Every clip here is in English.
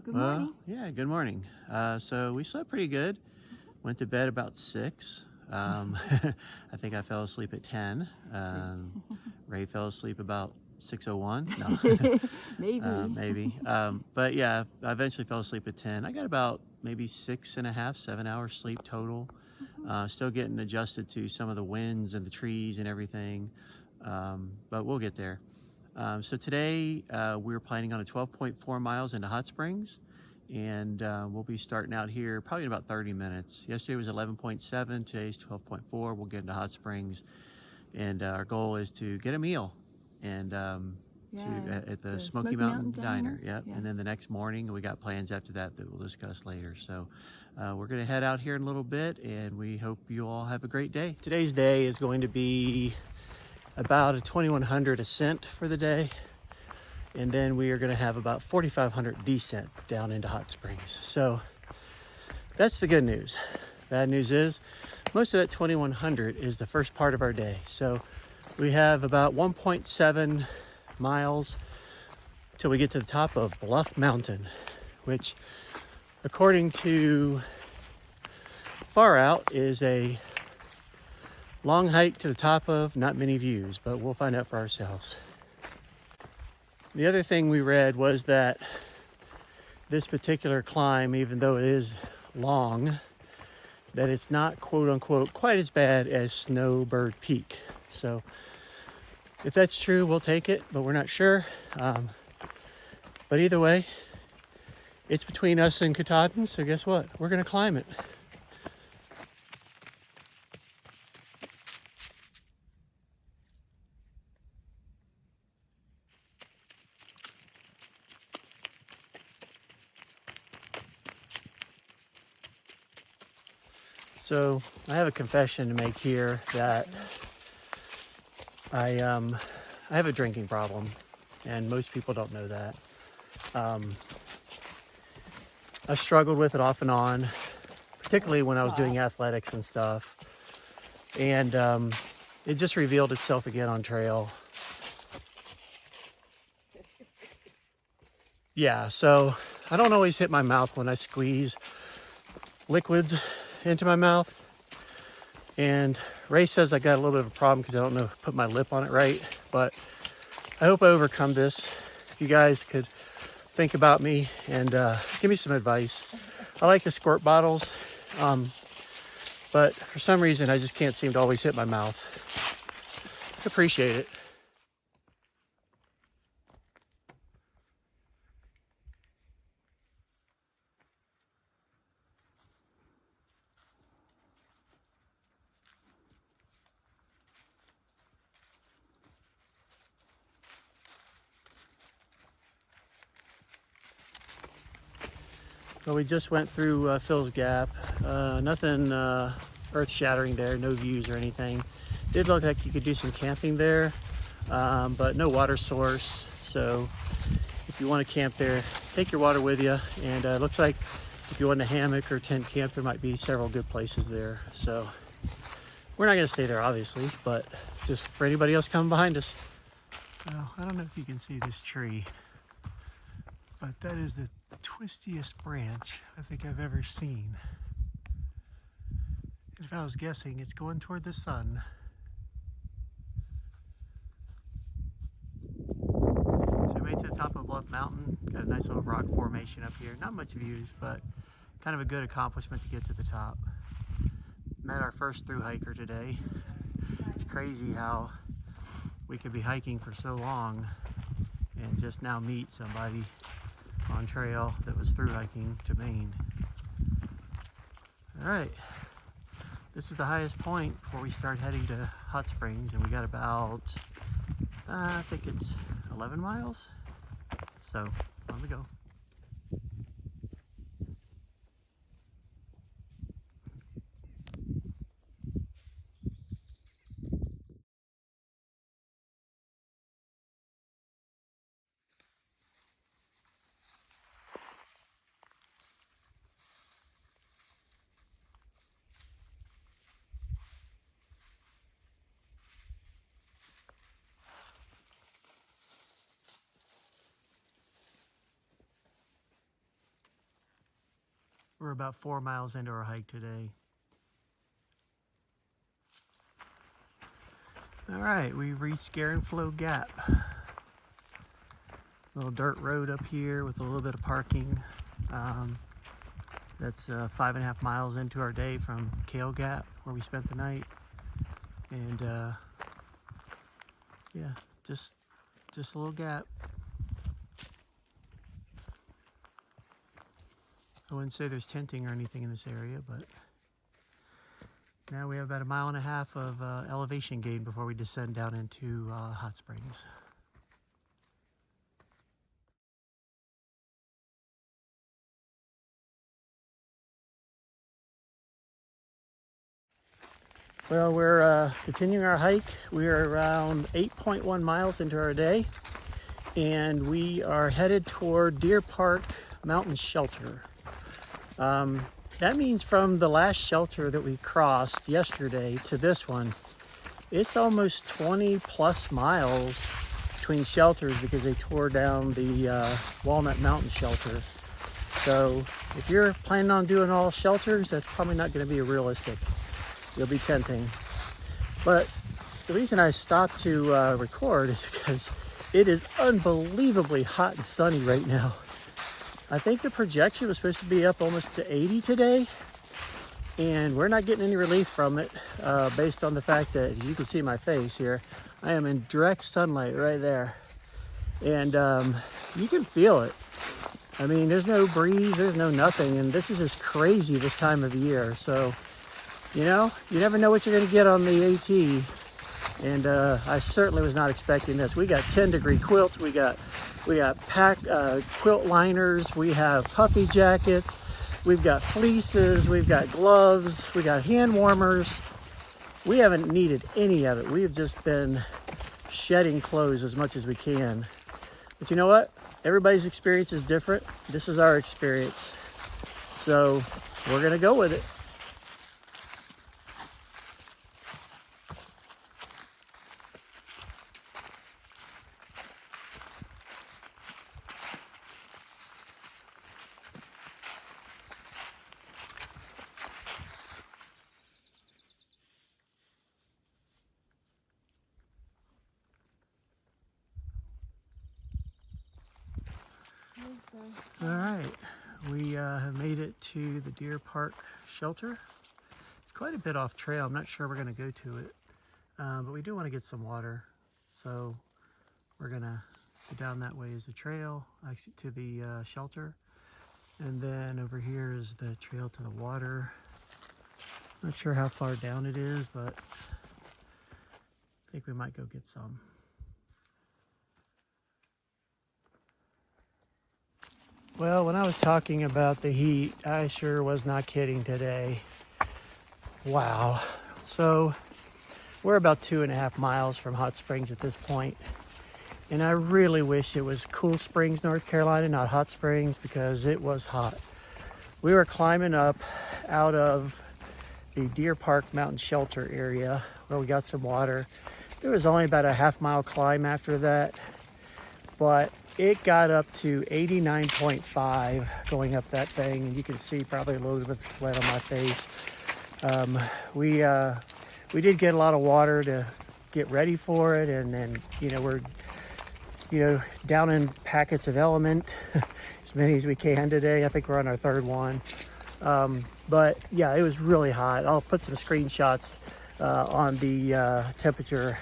good morning. Yeah, good morning. So we slept pretty good. Went to bed about 6. I think I fell asleep at 10. Rae fell asleep about 6:01. No, Maybe. maybe. But yeah, I eventually fell asleep at 10. I got about maybe 6.5, 7 hours sleep total. Still getting adjusted to some of the winds and the trees and everything, but we'll get there. So today we're planning on a 12.4 miles into Hot Springs, and we'll be starting out here probably in about 30 minutes. Yesterday was 11.7, today's 12.4. We'll get into Hot Springs, and our goal is to get a meal and at the Smoky Mountain Diner. Yep. Yeah. And then the next morning we got plans after that we'll discuss later. So we're going to head out here in a little bit, and we hope you all have a great day. Today's day is going to be about a 2,100 ascent for the day, and then we are going to have about 4,500 descent down into Hot Springs. So that's the good news. Bad news is most of that 2,100 is the first part of our day. So we have about 1.7 miles till we get to the top of Bluff Mountain, which according to Far Out is a long hike to the top of, not many views, but we'll find out for ourselves. The other thing we read was that this particular climb, even though it is long, that it's not quote unquote quite as bad as Snowbird Peak. So if that's true, we'll take it, but we're not sure. But either way, it's between us and Katahdin, so guess what? We're gonna climb it. So I have a confession to make here that I have a drinking problem, and most people don't know that. I struggled with it off and on, particularly when I was doing athletics and stuff, and it just revealed itself again on trail. Yeah, so I don't always hit my mouth when I squeeze liquids into my mouth, and Rae says I got a little bit of a problem because I don't know put my lip on it right, but I hope I overcome this. If you guys could think about me and give me some advice. I like the squirt bottles, but for some reason I just can't seem to always hit my mouth. Appreciate it. Well, we just went through Phil's Gap. Nothing earth-shattering there, no views or anything. Did look like you could do some camping there, but no water source. So if you want to camp there, take your water with you. And it looks like if you want a hammock or tent camp, there might be several good places there. So we're not going to stay there, obviously, but just for anybody else coming behind us. Well, I don't know if you can see this tree, but that is the twistiest branch I think I've ever seen. If I was guessing, it's going toward the sun. So we made it to the top of Bluff Mountain. Got a nice little rock formation up here. Not much views, but kind of a good accomplishment to get to the top. Met our first through hiker today. It's crazy how we could be hiking for so long and just now meet somebody on trail that was through hiking to Maine. All right, this was the highest point before we start heading to Hot Springs, and we got about, I think it's 11 miles. So on we go. We're about 4 miles into our hike today. All right, we reached Kale Gap. Little dirt road up here with a little bit of parking. That's 5.5 miles into our day from Kale Gap, where we spent the night. And yeah, just a little gap. I wouldn't say there's tenting or anything in this area, but now we have about 1.5 miles of elevation gain before we descend down into hot springs. Well, we're continuing our hike. We are around 8.1 miles into our day, and we are headed toward Deer Park Mountain Shelter. That means from the last shelter that we crossed yesterday to this one, it's almost 20 plus miles between shelters because they tore down the Walnut Mountain Shelter. So if you're planning on doing all shelters, that's probably not going to be realistic. You'll be tenting. But the reason I stopped to record is because it is unbelievably hot and sunny right now. I think the projection was supposed to be up almost to 80 today, and we're not getting any relief from it based on the fact that, as you can see my face here, I am in direct sunlight right there. And you can feel it. I mean, there's no breeze, there's no nothing, and this is just crazy this time of the year. So, you know, you never know what you're going to get on the AT. And I certainly was not expecting this. We got 10-degree quilts, we got pack quilt liners, we have puffy jackets, we've got fleeces, we've got gloves, we got hand warmers. We haven't needed any of it. We have just been shedding clothes as much as we can. But you know what? Everybody's experience is different. This is our experience. So we're gonna go with it. All right, we have made it to the Deer Park Shelter. It's quite a bit off trail. I'm not sure we're going to go to it, but we do want to get some water. So we're going to sit down that way is the trail to the shelter. And then over here is the trail to the water. Not sure how far down it is, but I think we might go get some. Well, when I was talking about the heat, I sure was not kidding today. Wow. So we're about 2.5 miles from Hot Springs at this point. And I really wish it was Cool Springs, North Carolina, not Hot Springs, because it was hot. We were climbing up out of the Deer Park Mountain Shelter area where we got some water. There was only about a 1/2 mile climb after that, but it got up to 89.5 going up that thing, and you can see probably a little bit of sweat on my face. We did get a lot of water to get ready for it, and then we're down in packets of Element, as many as we can today. I think we're on our 3rd one. But yeah, it was really hot. I'll put some screenshots on the temperature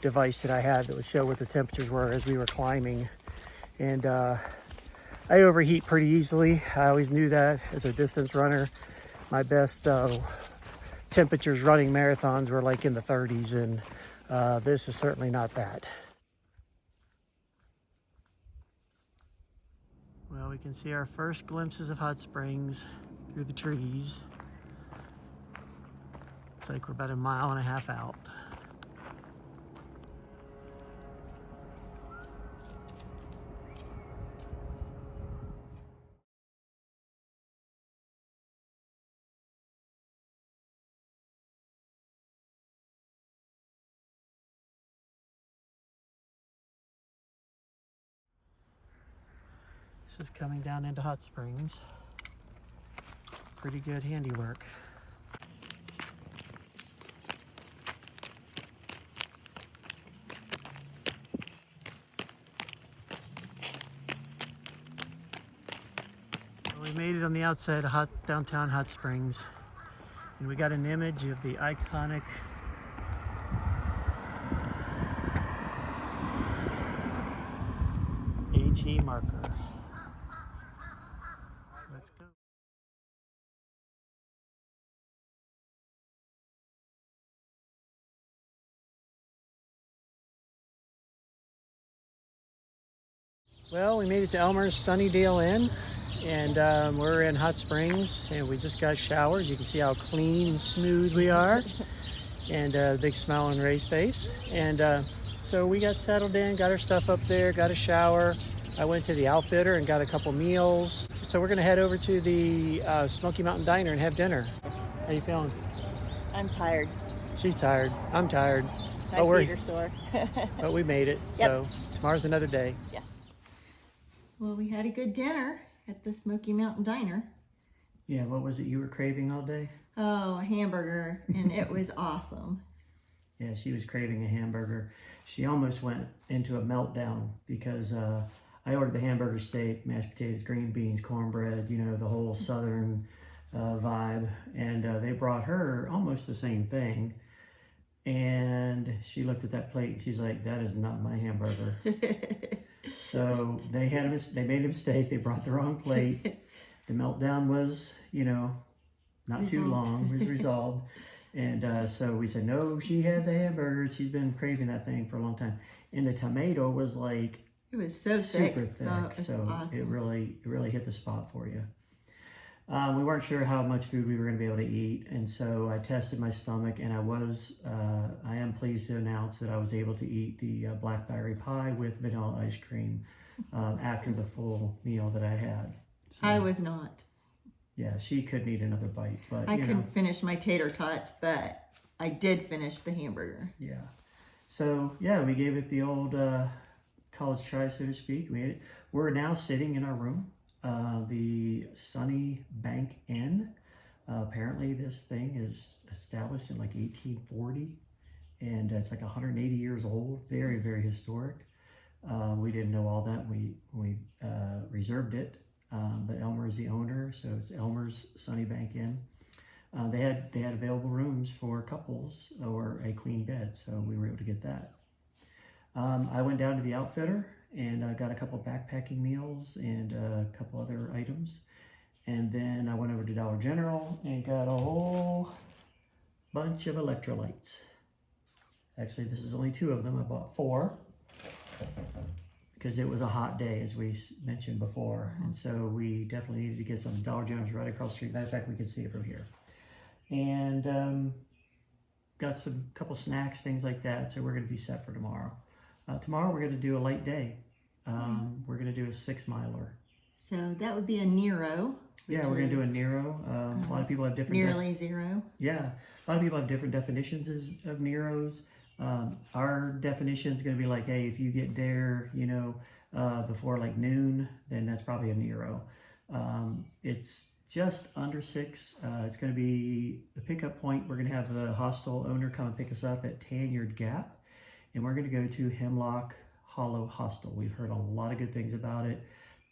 device that I had that would show what the temperatures were as we were climbing. And I overheat pretty easily. I always knew that as a distance runner. My best temperatures running marathons were like in the 30s, and this is certainly not that. Well, we can see our first glimpses of Hot Springs through the trees. Looks like we're about 1.5 miles out. This is coming down into Hot Springs. pretty good handiwork. We made it on the outside of downtown Hot Springs, and we got an image of the iconic AT marker. Let's go. Well, we made it to Elmer's Sunnydale Inn, and we're in Hot Springs, and we just got showers. You can see how clean and smooth we are, and a big smile on Rae's face. And so we got settled in, got our stuff up there, got a shower. I went to the Outfitter and got a couple meals. So we're gonna head over to the Smoky Mountain Diner and have dinner. How you feeling? I'm tired. She's tired. I'm tired. My feet are sore. But we made it. Yep. So tomorrow's another day. Yes. Well, we had a good dinner at the Smoky Mountain Diner. Yeah, what was it you were craving all day? Oh, a hamburger, and it was awesome. Yeah, she was craving a hamburger. She almost went into a meltdown because I ordered the hamburger steak, mashed potatoes, green beans, cornbread, you know, the whole southern vibe. And they brought her almost the same thing. And she looked at that plate and she's like, that is not my hamburger. So they made a mistake. They brought the wrong plate. The meltdown was, you know, not too long, was resolved. And so we said, no, she had the hamburger. She's been craving that thing for a long time. And the tomato was like, it was so super thick. Oh, so awesome. it really hit the spot for you. We weren't sure how much food we were going to be able to eat. And so I tested my stomach, and I am pleased to announce that I was able to eat the blackberry pie with vanilla ice cream after the full meal that I had. So, I was not. yeah, she couldn't eat another bite, but I couldn't finish my tater tots, but I did finish the hamburger. Yeah. So yeah, we gave it the old college try, so to speak. We ate it. We're now sitting in our room, the Sunnybank Inn. Apparently, this thing is established in like 1840, and it's like 180 years old. Very, very historic. We didn't know all that when we reserved it. But Elmer is the owner, so it's Elmer's Sunnybank Inn. They had available rooms for couples or a queen bed, so we were able to get that. I went down to the Outfitter and got a couple backpacking meals and a couple other items, and then I went over to Dollar General and got a whole bunch of electrolytes. Actually, this is only 2 of them. I bought 4. Because it was a hot day, as we mentioned before. And so we definitely needed to get some. Dollar General's right across the street. Matter of fact, we can see it from here. And got some couple snacks, things like that. So we're going to be set for tomorrow. Tomorrow we're going to do a light day. We're going to do a 6-miler. So that would be a Nero. Yeah, we're going to do a Nero. A lot of people have different... Nearly zero. Yeah, a lot of people have different definitions of Neros. Our definition is going to be like, hey, if you get there, you know, before like noon, then that's probably a Nero. It's just under 6. It's going to be the pickup point. We're going to have the hostel owner come and pick us up at Kale Gap, and we're going to go to Hemlock Hollow Hostel. We've heard a lot of good things about it.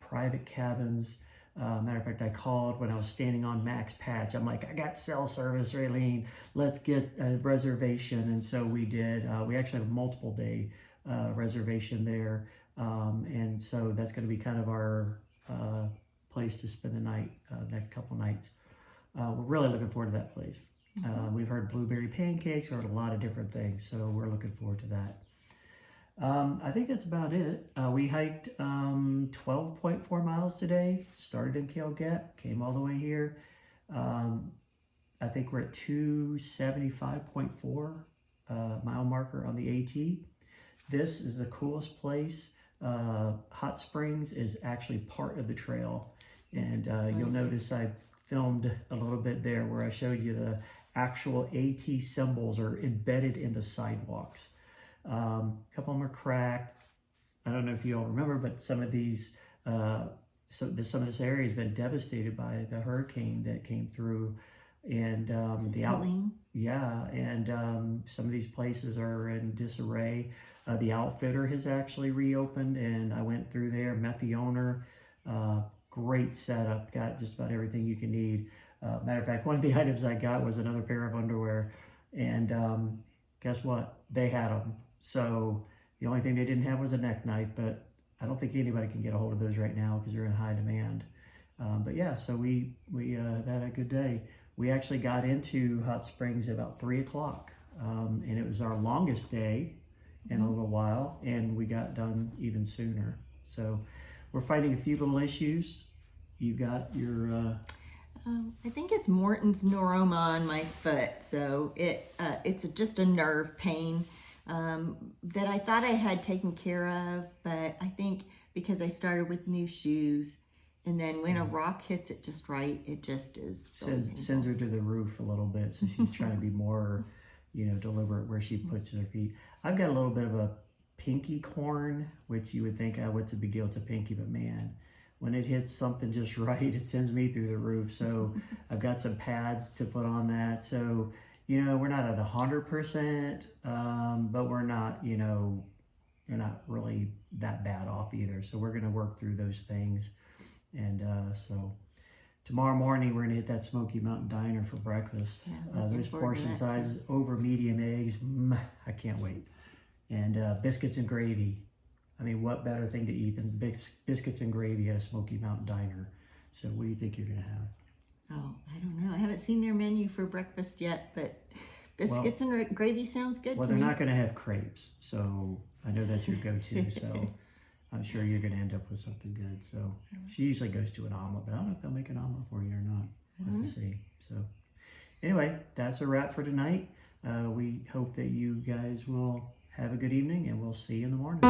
Private cabins. Matter of fact, I called when I was standing on Max Patch. I'm like, I got cell service, Raylene. Let's get a reservation. And so we did. We actually have a multiple day reservation there. And so that's going to be kind of our place to spend the night, next couple nights. We're really looking forward to that place. We've heard blueberry pancakes, we've heard a lot of different things. So we're looking forward to that. I think that's about it. We hiked 12.4 miles today, started in Kale Gap, came all the way here. I think we're at 275.4 mile marker on the AT. This is the coolest place. Hot Springs is actually part of the trail. And you'll notice I filmed a little bit there where I showed you the actual AT symbols are embedded in the sidewalks. A couple of them are cracked. I don't know if you all remember, but some of these some of this area has been devastated by the hurricane that came through, and Helene? some of these places are in disarray. The outfitter has actually reopened, and I went through there, met the owner. Great setup, got just about everything you can need. Matter of fact, one of the items I got was another pair of underwear, and guess what? They had them. So the only thing they didn't have was a neck knife, but I don't think anybody can get a hold of those right now because they're in high demand. But yeah, so we had a good day. We actually got into Hot Springs at about 3 o'clock, and it was our longest day in a little while, and we got done even sooner. So we're fighting a few little issues. You got your... I think it's Morton's neuroma on my foot, so it's just a nerve pain that I thought I had taken care of, but I think because I started with new shoes, and then when a rock hits it just right, it just is sends her to the roof a little bit, so she's trying to be more, deliberate where she puts her feet. I've got a little bit of a pinky corn, which you would think, what's the big deal? It's a pinky, but man, when it hits something just right, it sends me through the roof. So I've got some pads to put on that. So, we're not at 100%, but we're not, we're not really that bad off either. So we're going to work through those things. And so tomorrow morning, we're going to hit that Smoky Mountain Diner for breakfast. Yeah, those portion sizes over medium eggs, I can't wait. And biscuits and gravy. I mean, what better thing to eat than biscuits and gravy at a Smoky Mountain Diner? So what do you think you're going to have? Oh, I don't know. I haven't seen their menu for breakfast yet, but biscuits and gravy sounds good to me. Well, they're not going to have crepes, so I know that's your go-to, so I'm sure you're going to end up with something good. So she usually goes to an omelet, but I don't know if they'll make an omelet for you or not. We'll have to see. So anyway, that's a wrap for tonight. We hope that you guys will have a good evening, and we'll see you in the morning.